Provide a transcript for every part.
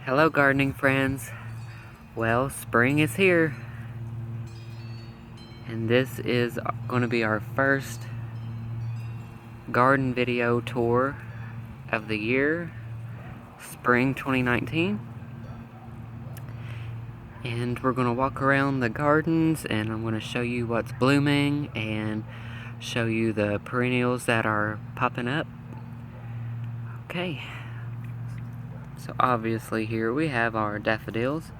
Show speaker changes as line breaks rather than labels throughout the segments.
Hello gardening friends. Well, spring is here. And this is going to be our first garden video tour of the year, spring 2019. And we're going to walk around the gardens and I'm going to show you what's blooming and show you the perennials that are popping up. Okay. So obviously here we have our daffodils.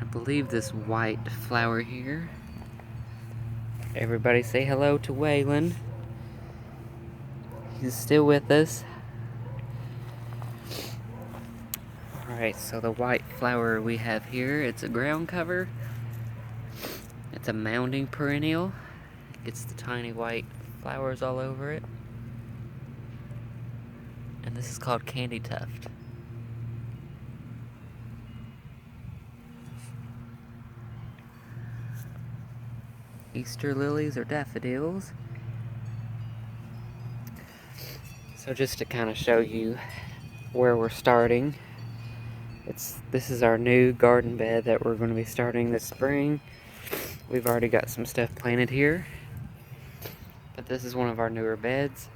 I believe this white flower here. Everybody say hello to Waylon. He's still with us. Alright, so the white flower we have here, it's a ground cover. It's a mounding perennial. It gets the tiny white flowers all over it. And this is called Candy Tuft. Easter lilies or daffodils. So just to kind of show you where we're starting, this is our new garden bed that we're going to be starting this spring. We've already got some stuff planted here, but this is one of our newer beds.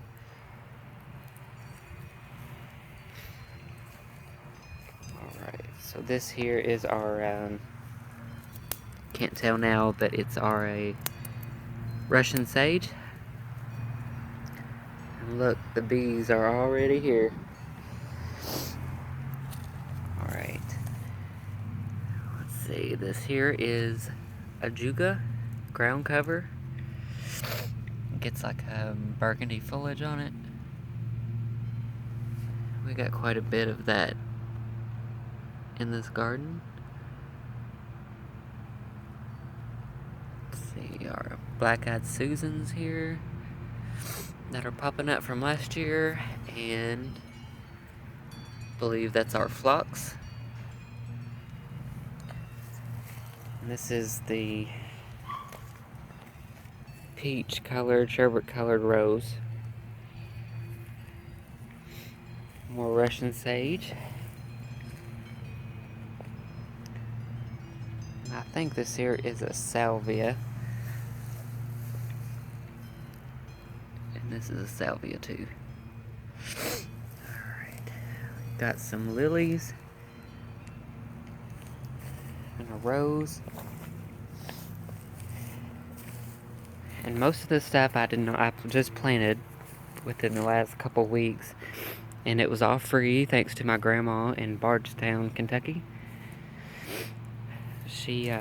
Alright, so this here is our, can't tell now, but it's our Russian sage. And look, the bees are already here. Alright. Let's see, this here is ajuga ground cover. It gets like a burgundy foliage on it. We got quite a bit of that in this garden. Let's see, our black-eyed Susans here that are popping up from last year, and I believe that's our phlox. And this is the peach colored, sherbet colored rose. More Russian sage. And I think this here is a salvia. And this is a salvia too. Alright. Got some lilies. And a rose. And most of this stuff I just planted within the last couple weeks. And it was all free thanks to my grandma in Bardstown, Kentucky. She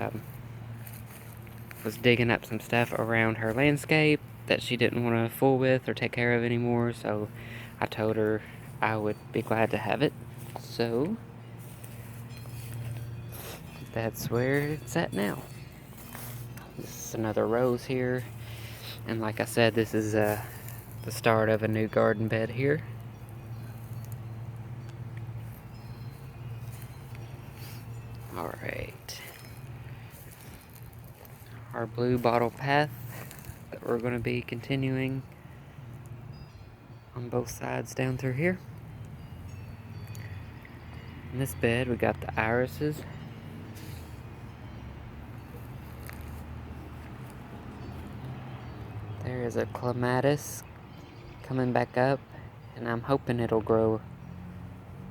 was digging up some stuff around her landscape that she didn't want to fool with or take care of anymore, so I told her I would be glad to have it. So that's where it's at now. This is another rose here, and like I said, this is the start of a new garden bed here. Alright, our blue bottle path that we're going to be continuing on both sides down through here. In this bed we got the irises. There is a clematis coming back up, and I'm hoping it'll grow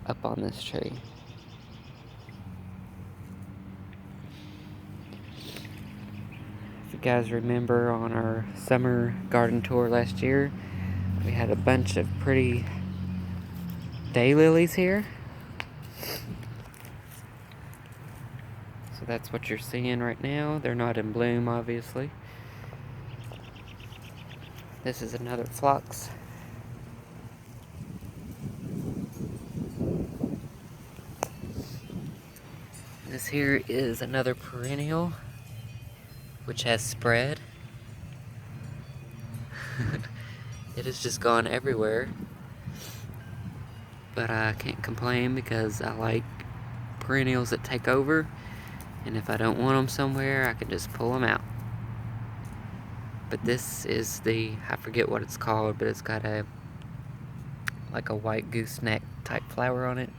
up on this tree. If you guys remember on our summer garden tour last year, we had a bunch of pretty daylilies here. So that's what you're seeing right now. They're not in bloom, obviously. This is another phlox. This here is another perennial, which has spread. It has just gone everywhere. But I can't complain because I like perennials that take over. And if I don't want them somewhere, I can just pull them out. But this is I forget what it's called, but it's got like a white gooseneck type flower on it.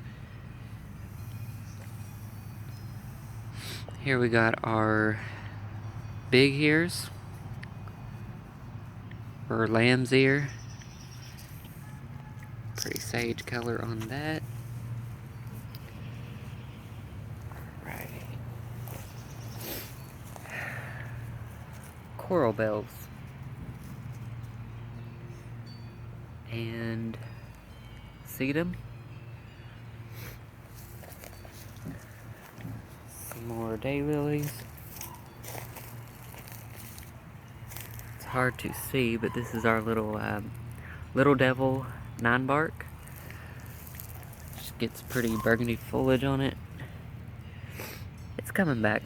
Here we got our big ears, or lamb's ear. Pretty sage color on that. Right. Coral bells. And sedum. Some more daylilies. It's hard to see, but this is our little devil 9-bark. Just gets pretty burgundy foliage on it. It's coming back.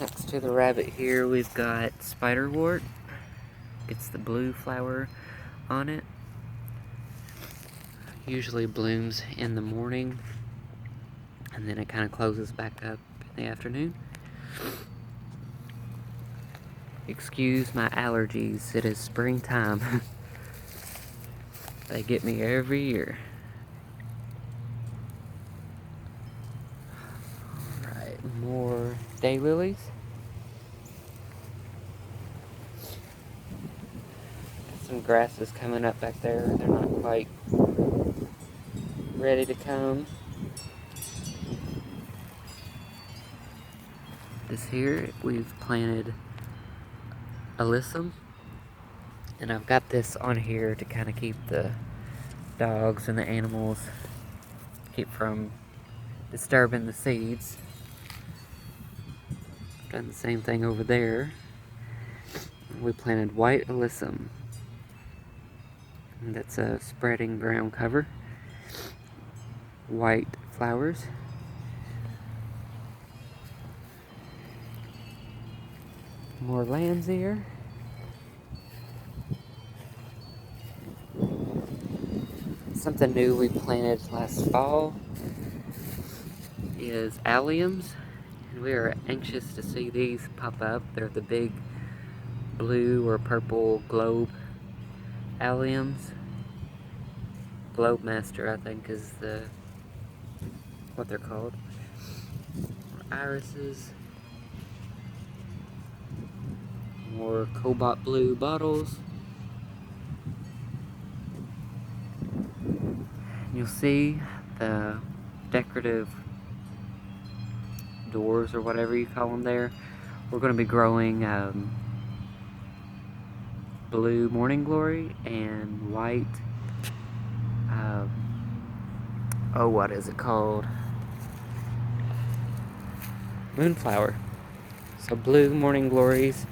Next to the rabbit here, we've got spiderwort. It's the blue flower on it. Usually blooms in the morning, and then it kind of closes back up in the afternoon. Excuse my allergies, it is springtime. They get me every year. Alright, more daylilies. Some grasses coming up back there. They're not quite ready to come. This here, we've planted alyssum, and I've got this on here to kind of keep the dogs and the animals, keep from disturbing the seeds. Done the same thing over there. We planted white alyssum, and that's a spreading ground cover. White flowers. More lamb's ear. Something new we planted last fall is alliums, and we are anxious to see these pop up. They're the big blue or purple globe alliums. Globe Master, I think, is what they're called. Irises. More cobalt blue bottles. You'll see the decorative doors, or whatever you call them there. We're going to be growing blue morning glory and white, what is it called? Moonflower. So blue morning glories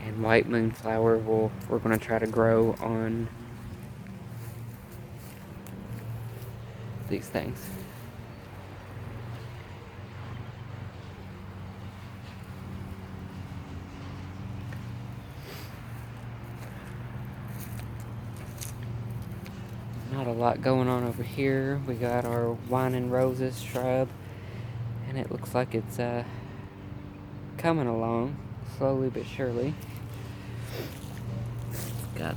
and white moonflower we're going to try to grow on these things. Not a lot going on over here. We got our wine and roses shrub, and it looks like it's coming along slowly but surely. It's got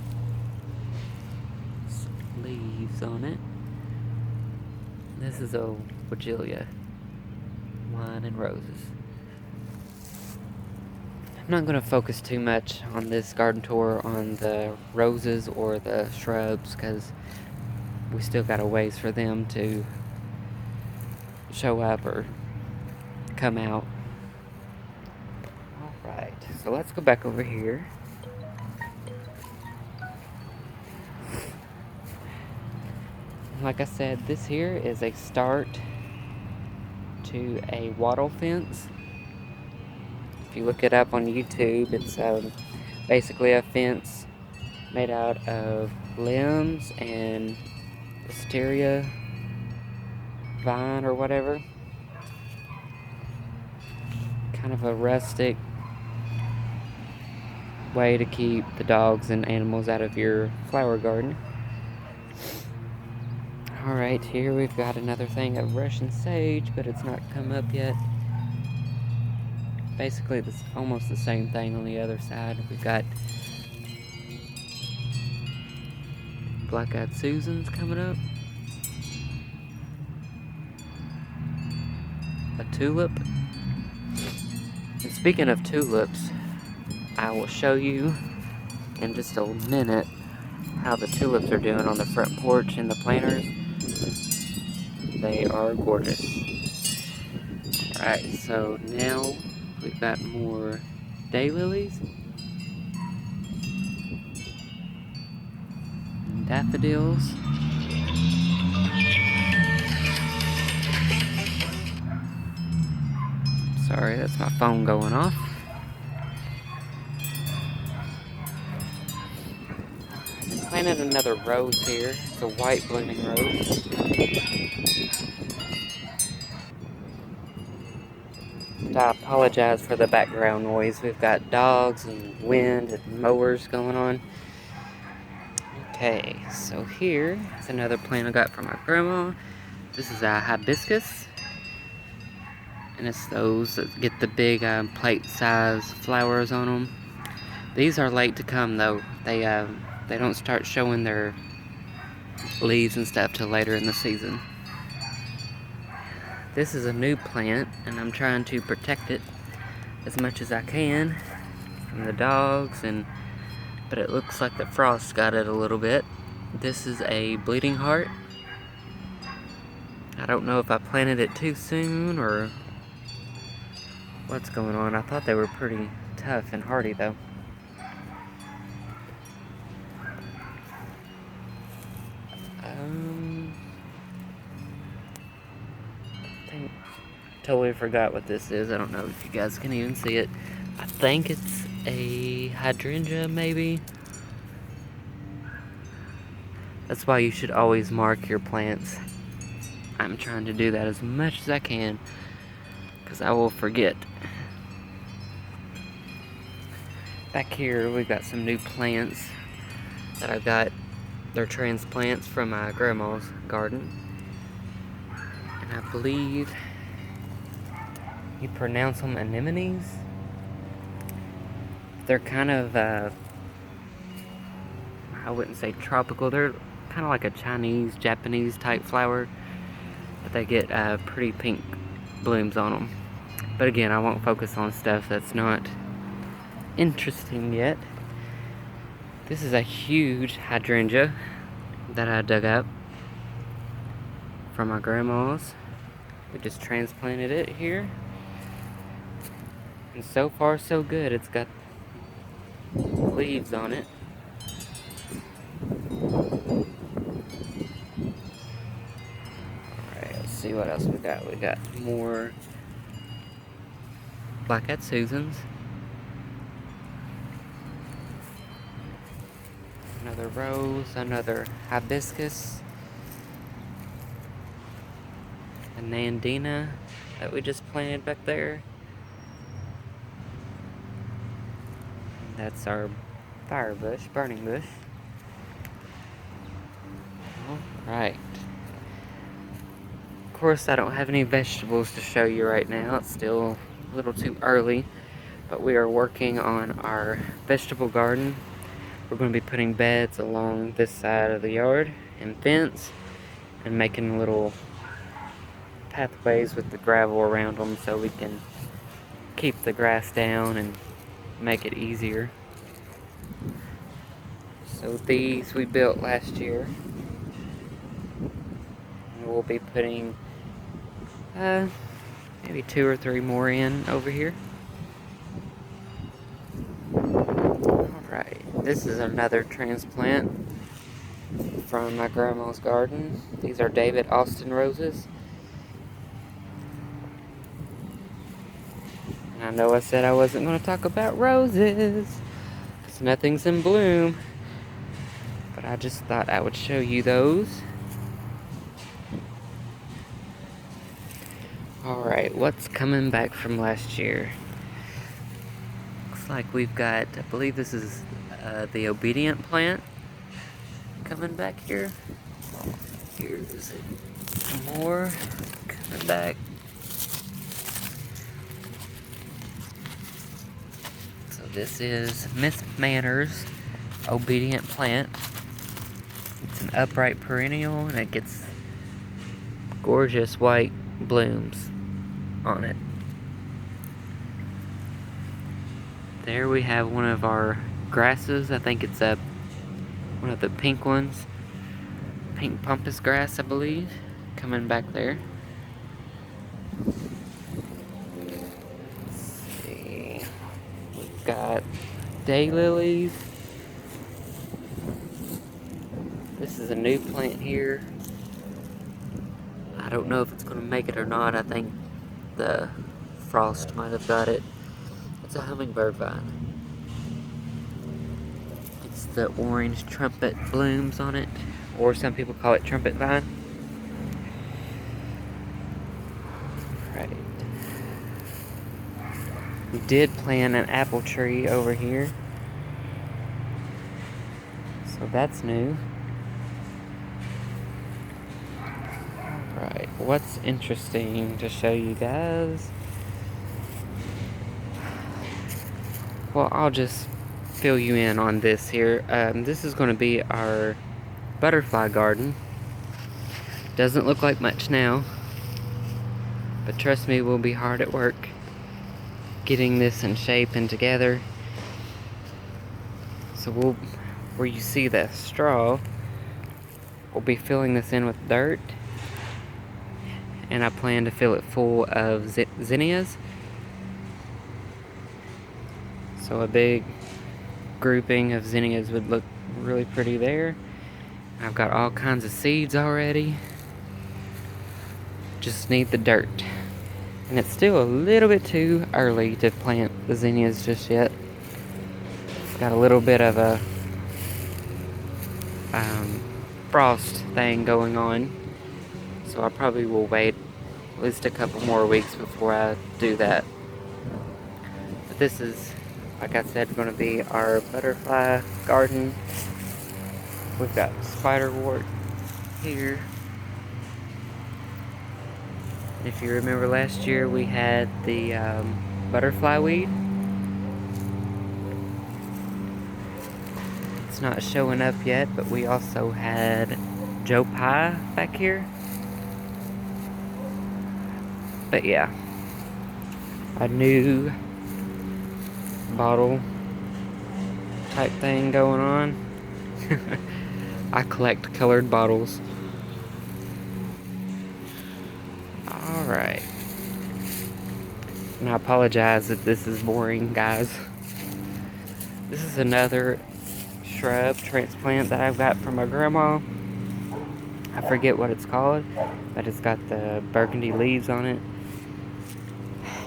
some leaves on it. This is a Weigela wine and roses. I'm not going to focus too much on this garden tour on the roses or the shrubs, because we still got a ways for them to show up or come out. Alright, so let's go back over here. Like I said, this here is a start to a wattle fence. If you look it up on YouTube, it's basically a fence made out of limbs and wisteria vine or whatever. Kind of a rustic way to keep the dogs and animals out of your flower garden. Alright, here we've got another thing of Russian sage, but it's not come up yet. basically this almost the same thing on the other side. We've got Black-Eyed Susans coming up. A tulip. And speaking of tulips, I will show you in just a minute how the tulips are doing on the front porch and the planters. They are gorgeous. Alright, so now we've got more daylilies. And daffodils. Sorry, that's my phone going off. Planted another rose here. It's a white blooming rose. And I apologize for the background noise. We've got dogs and wind and mowers going on. Okay, so here is another plant I got from my grandma. This is a hibiscus. And it's those that get the big plate-size flowers on them. These are late to come though. They don't start showing their leaves and stuff till later in the season. This is a new plant, and I'm trying to protect it as much as I can from the dogs, but it looks like the frost got it a little bit. This is a bleeding heart. I don't know if I planted it too soon or what's going on. I thought they were pretty tough and hardy though. I totally forgot what this is. I don't know if you guys can even see it. I think it's a hydrangea, maybe. That's why you should always mark your plants. I'm trying to do that as much as I can, because I will forget. Back here, we've got some new plants that I got. They're transplants from my grandma's garden. And I believe you pronounce them anemones. They're kind of, I wouldn't say tropical. They're kind of like a Chinese, Japanese type flower. But they get pretty pink blooms on them. But again, I won't focus on stuff that's not interesting yet. This is a huge hydrangea that I dug up from my grandma's. We just transplanted it here. And so far so good. It's got leaves on it. Alright, let's see what else we got. We got more Black-Eyed Susans. Another rose, another hibiscus. A nandina that we just planted back there. And that's our fire bush, burning bush. Alright. Of course, I don't have any vegetables to show you right now. It's still a little too early. But we are working on our vegetable garden. We're going to be putting beds along this side of the yard and fence and making little pathways with the gravel around them so we can keep the grass down and make it easier. So these we built last year. And we'll be putting maybe 2 or 3 more in over here. This is another transplant from my grandma's garden. These are David Austin roses. And I know I said I wasn't going to talk about roses, because nothing's in bloom. But I just thought I would show you those. Alright, what's coming back from last year? Looks like we've got, I believe this is the obedient plant coming back here. Here's more coming back. This is Miss Manners Obedient Plant. It's an upright perennial and it gets gorgeous white blooms on it. There we have one of our grasses. I think it's one of the pink ones. Pink pampas grass, I believe. Coming back there. Let's see. We've got daylilies. This is a new plant here. I don't know if it's going to make it or not. I think the frost might have got it. It's a hummingbird vine. It's the orange trumpet blooms on it, or some people call it trumpet vine. Right. We did plant an apple tree over here, so that's new. Right, what's interesting to show you guys? Well, I'll just fill you in on this here. This is going to be our butterfly garden. Doesn't look like much now, but trust me, we'll be hard at work getting this in shape and together. So where you see the straw, we'll be filling this in with dirt, and I plan to fill it full of zinnias. So a big grouping of zinnias would look really pretty there. I've got all kinds of seeds already. Just need the dirt. And it's still a little bit too early to plant the zinnias just yet. It's got a little bit of a frost thing going on. So I probably will wait at least a couple more weeks before I do that. But this is, like I said, going to be our butterfly garden. We've got spiderwort here. If you remember last year, we had the butterfly weed. It's not showing up yet, but we also had Joe Pye back here. But yeah, a new bottle type thing going on. I collect colored bottles. Alright. And I apologize if this is boring, guys. This is another shrub transplant that I've got from my grandma. I forget what it's called, but it's got the burgundy leaves on it.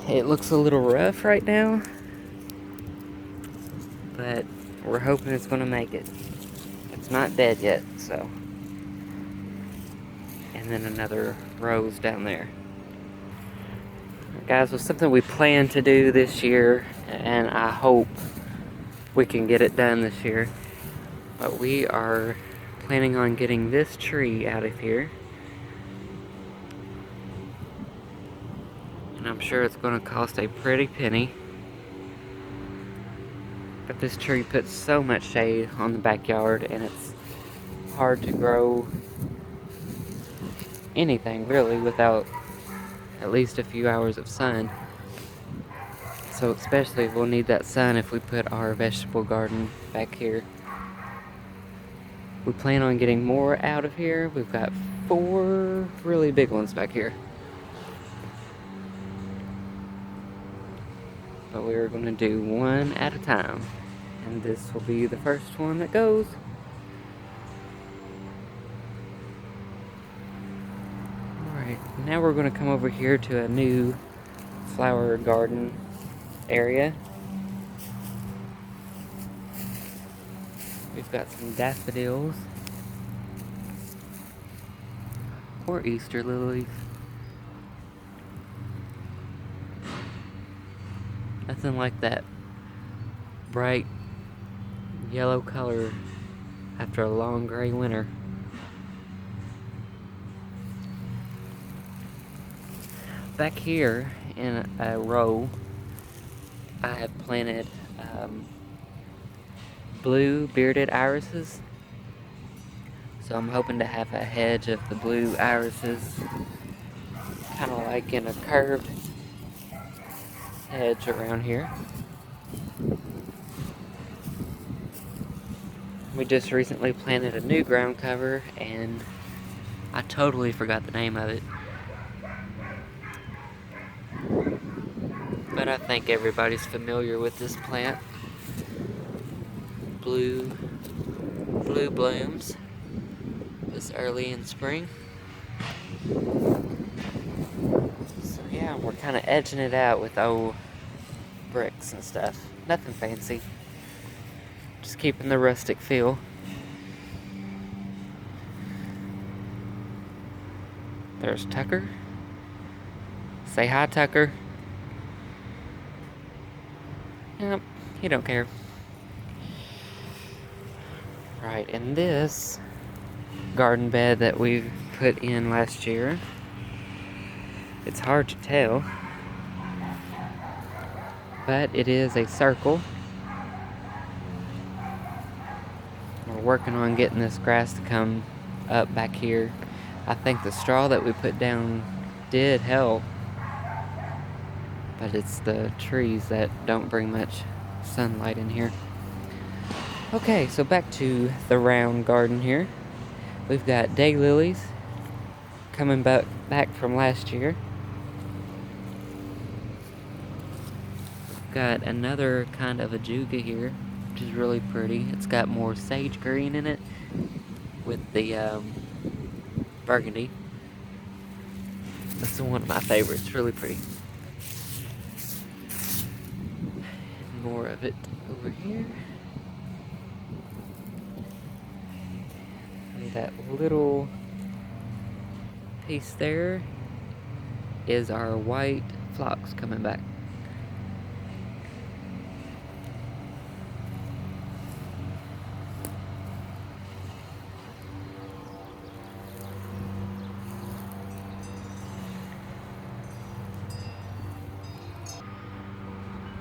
It looks a little rough right now, but we're hoping it's going to make it. It's not dead yet, so. And then another rose down there. Guys, was something we plan to do this year, and I hope we can get it done this year. But we are planning on getting this tree out of here. And I'm sure it's going to cost a pretty penny. But this tree puts so much shade on the backyard, and it's hard to grow anything really without at least a few hours of sun. So especially we'll need that sun if we put our vegetable garden back here. We plan on getting more out of here. We've got 4 really big ones back here. But we're going to do one at a time. And this will be the first one that goes. Alright, now we're going to come over here to a new flower garden area. We've got some daffodils. Or Easter lilies. Nothing like that bright yellow color after a long gray winter. Back here in a row, I have planted blue bearded irises. So I'm hoping to have a hedge of the blue irises, kind of like in a curved hedge around here. We just recently planted a new ground cover and I totally forgot the name of it. But I think everybody's familiar with this plant. Blue blooms this early in spring. So yeah, we're kind of edging it out with old bricks and stuff. Nothing fancy. Just keeping the rustic feel. There's Tucker. Say hi, Tucker. Yep, he don't care. Right, and this garden bed that we put in last year, it's hard to tell, but it is a circle. We're working on getting this grass to come up back here. I think the straw that we put down did help, but it's the trees that don't bring much sunlight in here. Okay, so back to the round garden here. We've got daylilies coming back from last year. We've got another kind of ajuga here, which is really pretty. It's got more sage green in it with the burgundy. This is one of my favorites, really pretty. More of it over here. And that little piece there is our white phlox coming back.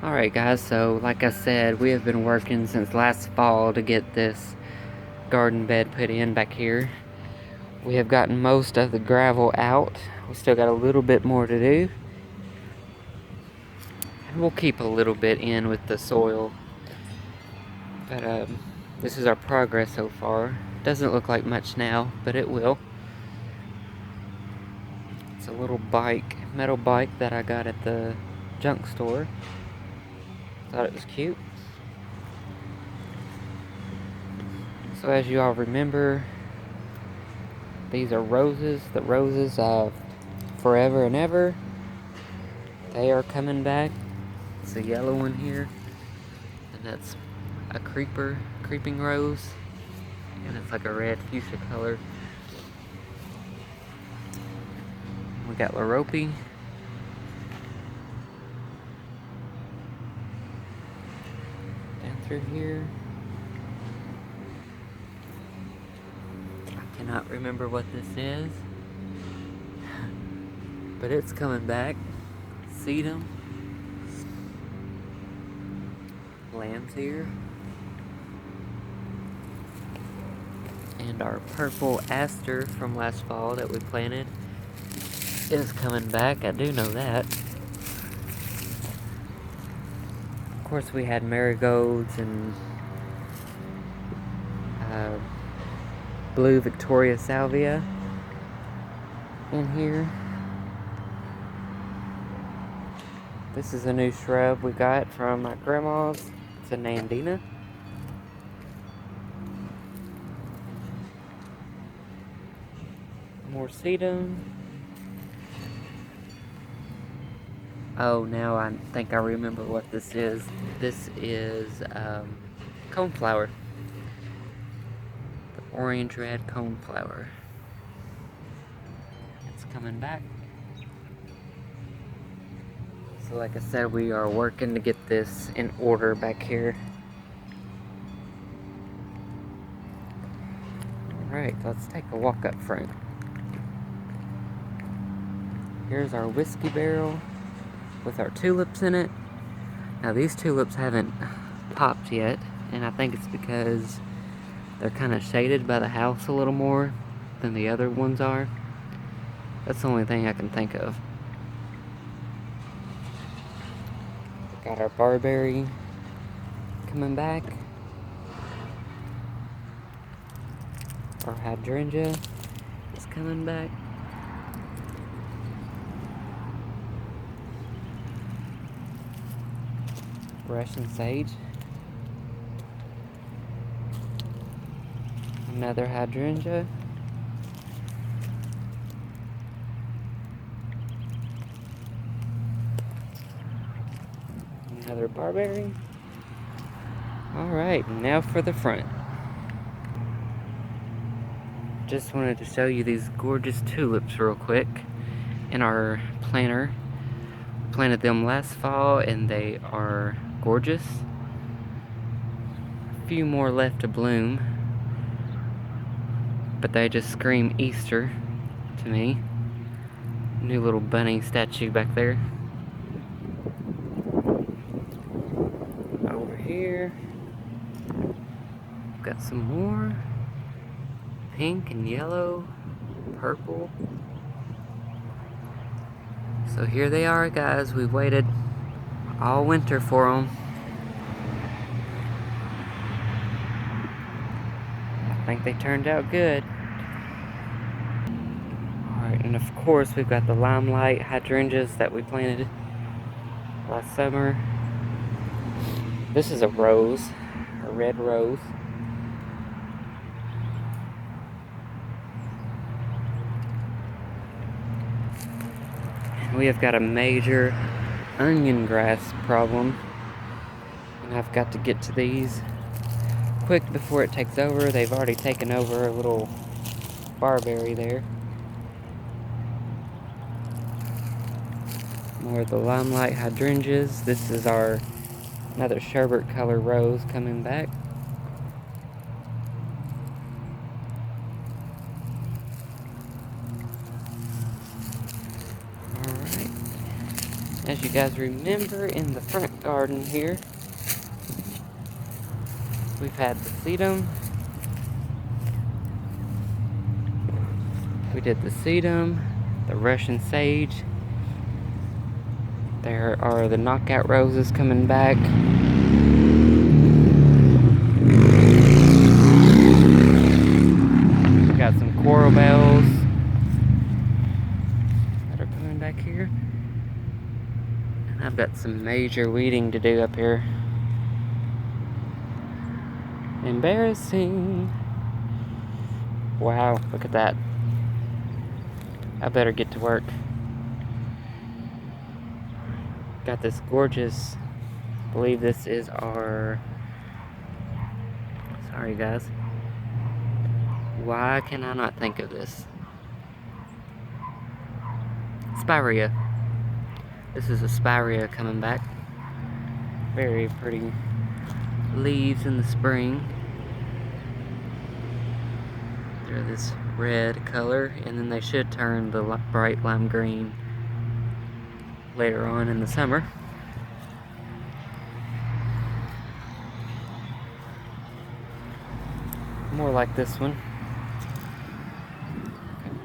Alright guys, so like I said, we have been working since last fall to get this garden bed put in back here. We have gotten most of the gravel out. We still got a little bit more to do. And we'll keep a little bit in with the soil. But this is our progress so far. Doesn't look like much now, but it will. It's a little bike, metal bike that I got at the junk store. Thought it was cute. So as you all remember, these are roses. The roses of forever and ever. They are coming back. It's a yellow one here. And that's a creeping rose. And it's like a red fuchsia color. We got Lorope. Through here. I cannot remember what this is, but it's coming back. Sedum. Lamb's ear. And our purple aster from last fall that we planted is coming back. I do know that. Of course, we had marigolds and blue Victoria salvia in here. This is a new shrub we got from my grandma's. It's a Nandina. More sedum. Oh, now I think I remember what this is. This is coneflower. The orange red coneflower. It's coming back. So like I said, we are working to get this in order back here. Alright, let's take a walk up front. Here's our whiskey barrel with our tulips in it. Now these tulips haven't popped yet, and I think it's because they're kind of shaded by the house a little more than the other ones are. That's the only thing I can think of. Got our barberry coming back. Our hydrangea is coming back. Russian sage. Another hydrangea. Another barberry. Alright, now for the front. Just wanted to show you these gorgeous tulips real quick in our planter. We planted them last fall and they are gorgeous. A few more left to bloom, but they just scream Easter to me. New little bunny statue back there. Over here, got some more. Pink and yellow, purple. So here they are, guys. We've waited all winter for them. I think they turned out good. Alright, and of course we've got the limelight hydrangeas that we planted last summer. This is a rose, a red rose. We have got a major onion grass problem, and I've got to get to these quick before it takes over. They've already taken over a little barberry there. More of the limelight hydrangeas. This is our another sherbet color rose coming back. As you guys remember, in the front garden here, we've had the sedum. We did the sedum, the Russian sage. There are the knockout roses coming back. We got some coral bells that are coming back here. I've got some major weeding to do up here. Embarrassing. Wow, look at that. I better get to work. Got this gorgeous, I believe this is our, sorry guys. Why can I not think of this? Spirea. This is a spirea coming back. Very pretty leaves in the spring. They're this red color, and then they should turn the bright lime green later on in the summer. More like this one.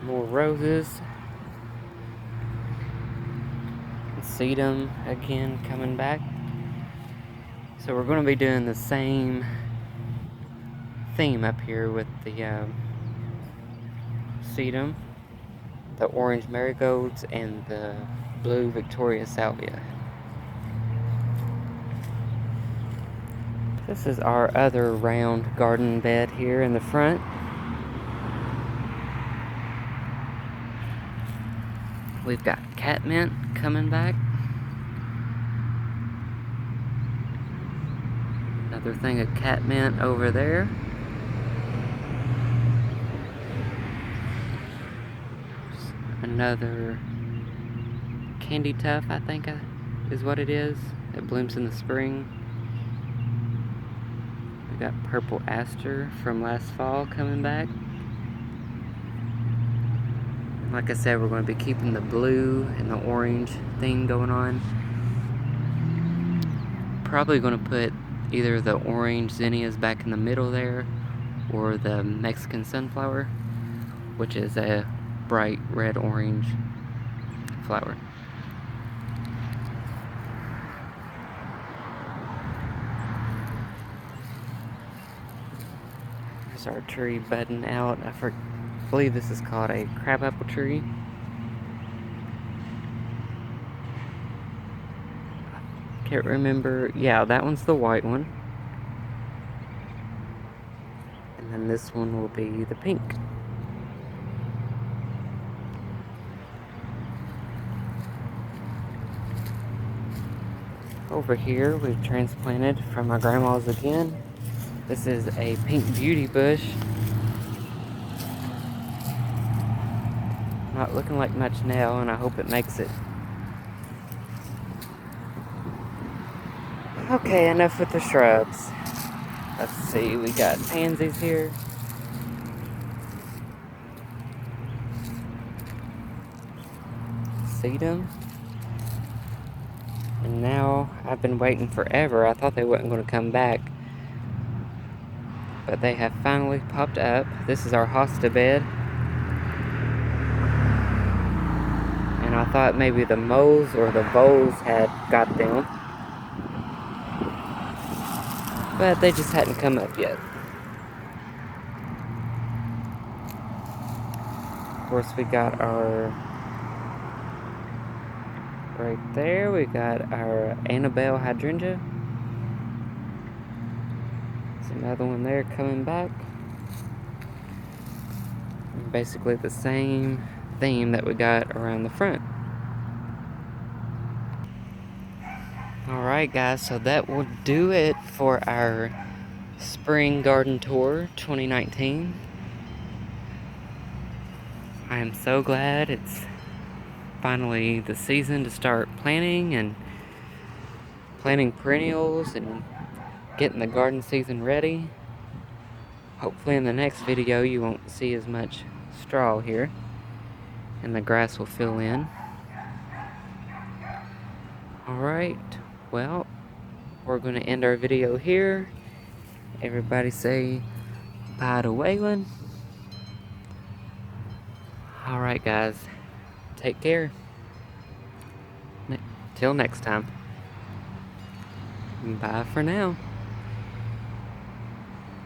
More roses. Sedum again coming back. So we're going to be doing the same theme up here with the sedum, the orange marigolds, and the blue Victoria salvia. This is our other round garden bed here in the front. We've got catmint coming back. Another thing of catmint over there. Another candy tuft, I think is what it is. It blooms in the spring. We got purple aster from last fall coming back. Like I said, we're going to be keeping the blue and the orange thing going on. Probably going to put either the orange zinnias back in the middle there, or the Mexican sunflower, which is a bright red-orange flower. Here's our tree budding out. I believe this is called a crabapple tree. Can't remember. Yeah, that one's the white one. And then this one will be the pink. Over here, we've transplanted from my grandma's again. This is a pink beauty bush. Not looking like much now, and I hope it makes it. Okay, enough with the shrubs. Let's see, we got pansies here. Sedum. And now, I've been waiting forever. I thought they weren't going to come back. But they have finally popped up. This is our hosta bed. And I thought maybe the moles or the voles had got them. But they just hadn't come up yet. Of course, we got our... Right there, we got our Annabelle hydrangea. There's another one there coming back. Basically the same theme that we got around the front. Alright guys, so that will do it for our Spring Garden Tour 2019. I am so glad it's finally the season to start planting perennials and getting the garden season ready. Hopefully in the next video you won't see as much straw here and the grass will fill in. Alright, well, we're going to end our video here. Everybody say bye to Waylon. Alright guys, take care. Till next time. Bye for now.